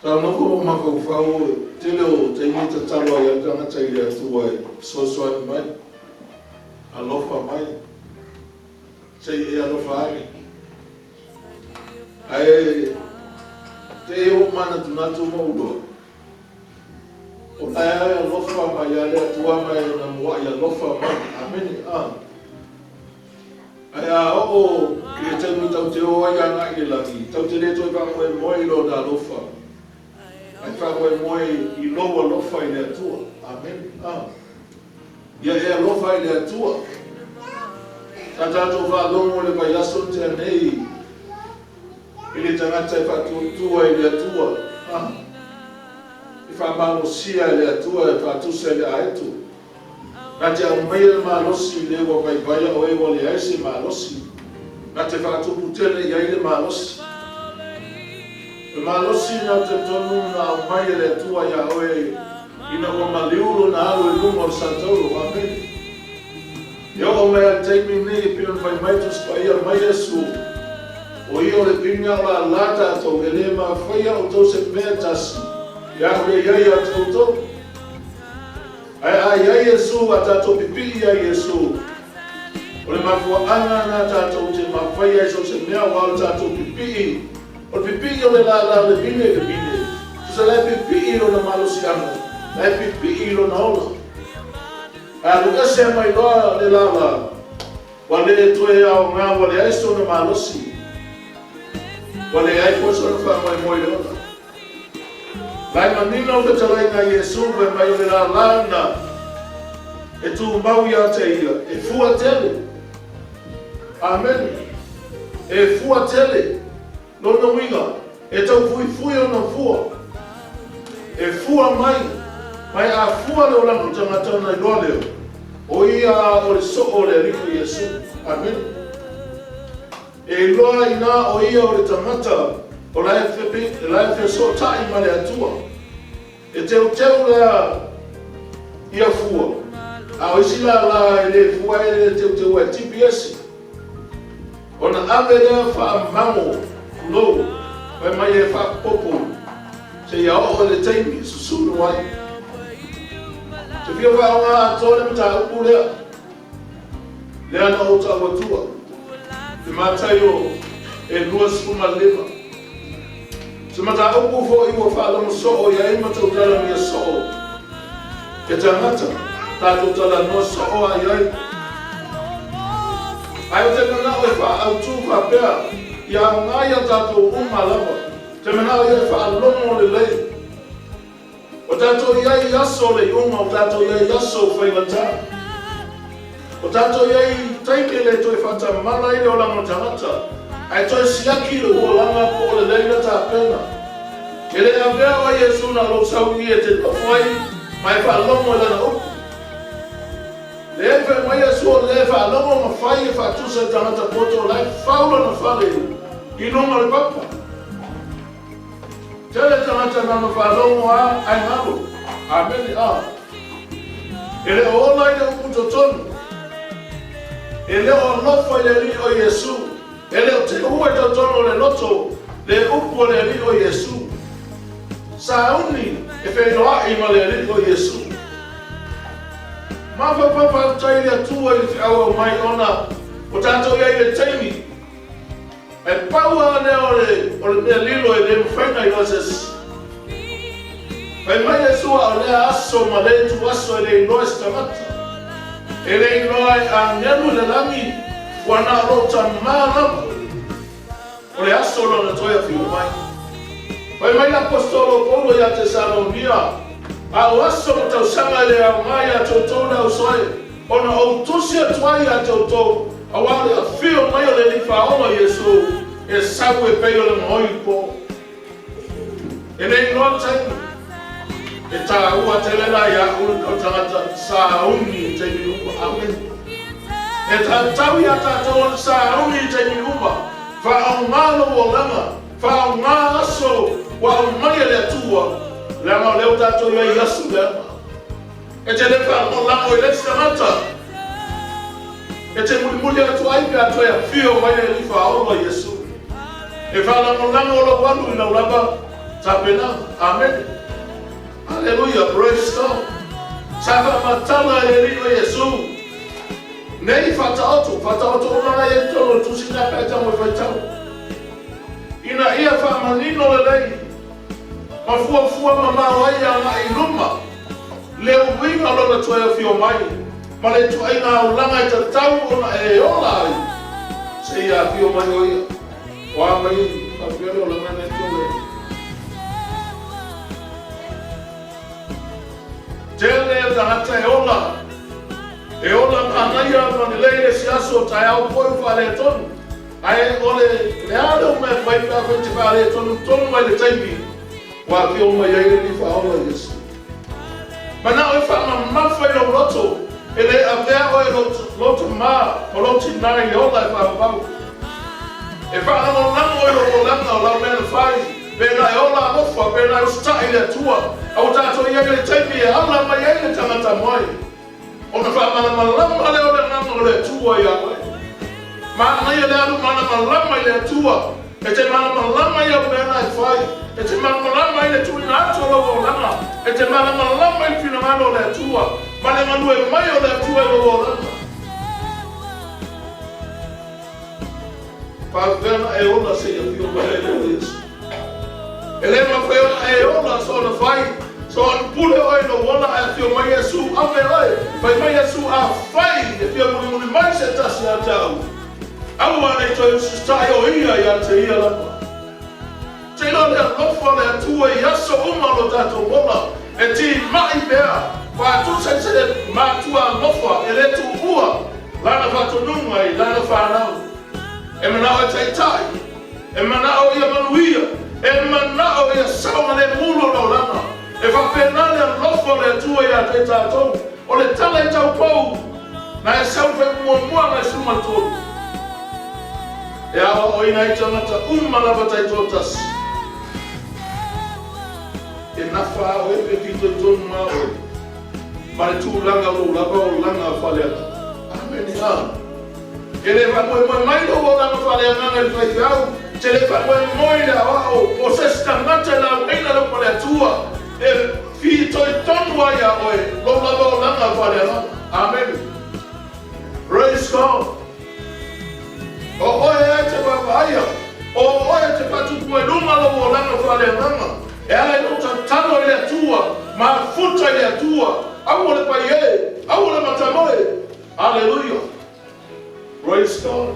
Tau no ko makau te leo te imita talo ai atanga te irea tua e sosoani mai. Alofa mai. Te e alofa ai. Ai te eo mana tunatu mauloa. O lai ai alofa mai ale atua mai na mua i alofa mai. Ameni ai a o ki te tau tau te o ai anga i langi. Tau te reto i whangoe moi lo na alofa. Ai whangoe moi i loa alofa i le atua. Amen. Ia e alofa i le atua. Ta tātou whālongo le vai aso te anei. I le tangata i whātua i le atua. I whamalo sia i le atua i whātusa i le aetu. Nā te au mai le mālosi i le ua vai vai o ewa le aise mālosi. Nā te whātupu tele i aile mālosi. Le mālosi nā te tonu nā au mai le atua i a oe ina o maliuro nā alu e lungo o Santauro. Amen. Ia o mea teimi ni i pina whai maitus pa ia mai esu. O ia o le pinga o la lata ato e le maa whaia o tau se mea tasi. Ia hore iai a tau tau. Ai iai esu a tato pipi iai esu. O le mafua anga na tato te maa whaia esu se mea wao tato pipi. O le pipi o le la le bine. Se le pipi o le malosi anga. Le pipi o na ola. Luka se mai loa le lava. Wale toe au ngā wale aiso na malosi. Wale ai poso na whamai moi leona. Lai manina o le talai ngā Yesu me mai o le la lana. E tu mau ia te ia. E fua tele. Amen. E fua tele. Lona winga. E tau fui o na fua. E fua mai. Mai a fua le olango tangata na iloa leo. O ia o le so o le riko Yesu. Amen. E loa ina o ia o le tangata o la e so tai ma le atua. E teu la ia fua. A o isi la e le fua e le teu e TPS. O na ave lea wha mamo kulo. Mai e wha popo. Se ia o le teimi susunu ai. Te whia wha o ngā tōne mta upu lea. Lea na o ta watua. Te mātai o e lua suma lima. Te mata upu fo i wa whaalama so o ia ima tau tala mia so o. Ke tangata, tātou tala no so o a iai. Ai o te mana o e wha autu wha pēr. Ia ngā ia tātou umalawa. Te mana o e wha alomo le lei. O tātou iai aso le iunga, o tātou iai aso whaingata. O tātou iai taike le toi whata mana i le o langa tangata. Ai toi siaki le ua langa po le leina tā pena. E le avea o Yesu na lo sau i e te tawhai, mai whaalongo e lana upu. Le ewe mai Yesu o le whaalongo ma whai e whatusa tangata poto lai whaula na whale i nonga le papa. Tele tangata nana whalongo a ai ngaro. Amen a. E le ola i le upu totonu. E le o lofa i le ri o Yesu. E le o te ua i totonu le loto. Le upu o le ri o Yesu. Sa uni e whenua i ma le ri o Yesu. Mawha papa tai le atua i te awa mai ona. O tātou iai le teimi. E paua ne o le lilo e le mwhaina i oses. Pai mai e sua o le aso ma le tu aso e le inoa stamata. E le inoa a ngenu le lami wana rota mālama. O le aso lo na toia whiu mai. Pai mai apostolo Paulo i a Tesalonia. A o aso mo tau sanga le au mai a tautou na usoe. Ona o tusi a tuai a tautou. A wale a whio mai o le li whaonga Yesu. E sau e pei o le mahoi po. E nei noa taimi. E tā ua te lena i a uru o tangata sa uni te mi uma. Amen. E tā tau i a tātou sa uni te mi uma. Wha au ngālo o langa. Wha au ngā aso. Wa au mai le atua. Langa o leo tātou i a asu lea. E te lepa o langa o i leti tangata. E te muli atu aipe atu e a whio mai e li wha aola Yesu. E whanangonanga o la wanu i na ulapa, Tapena. Amen. Hallelujah. Praise God. Saka matala elino Yesu. Nei fatautu ona yeto tusina peta mo fatau. Ina ia fa manino lelei. Mafua mama waya na iluma. Leo winga lona toya fio mai. Male tu aina ulanga ita tau ona eola. Se ia fio mai oia. Wa mai papelo ulanga na tole. Tele da hata eola. Eola anaya manilele siaso tayao poi fale ton. Ai ole leado me vai pa frente fale ton mai le taimi. Wa fio mai ele ni fa ola Yesu. Mana o fa ma fa no loto. Ele avea o loto ma o loto na eola fa ba. E fa no o la me fai. Bena eola no fa bena usta ile tua. Au tato ile taimi ala mai ile tamata moi. Ona fa malama le ole namo le tua ya we. Mana ia le alu malama ile tua. Ete malama ia bena fai. Ete malama ile tu na tolo o lama. Ete malama ile fina malo le tua. Male manu e mai o le tua o lama. Pa vena e ona se ia fio mai le Yesu. Ele ma fe e ona so na fai. So on pule oi no wala a fio mai Yesu ave oi. Vai mai Yesu a fai e fio muni mai se tasi a tau. Au ane to stai o ia ya te ia la. Te no le lofo le tua yaso umalo tato wala. E ti mai bea. Fa tu se ma tua lofo ele tu ua. Lana fa tu nunga lana fa nau. E mana o te tai. E mana o ia manuia. E mana o ia sauma le mulo no lana. E fa penale a lofo le tua ia te tatou. O le tala i tau pou. Na e sau fe mua na suma tolu. E awa o ina i tangata lava tai totas. E nafa o e pe kito tonu ma o. Ma le tu langa lo lava o langa faleata. Amen ha. E le fa moe mai lo o langa faleata le fai fiau. Te le fa moe la o o se stangata la reina lo pale tua. E fi toi tonu aia oe lo lava o langa faleata. Amen. Praise God. O oe te papaya. O oe te patu kue luma lo o langa faleata. E ala no tano ile tua, mafuta ile tua, au le paie, au le matamoe. Hallelujah. Praise God.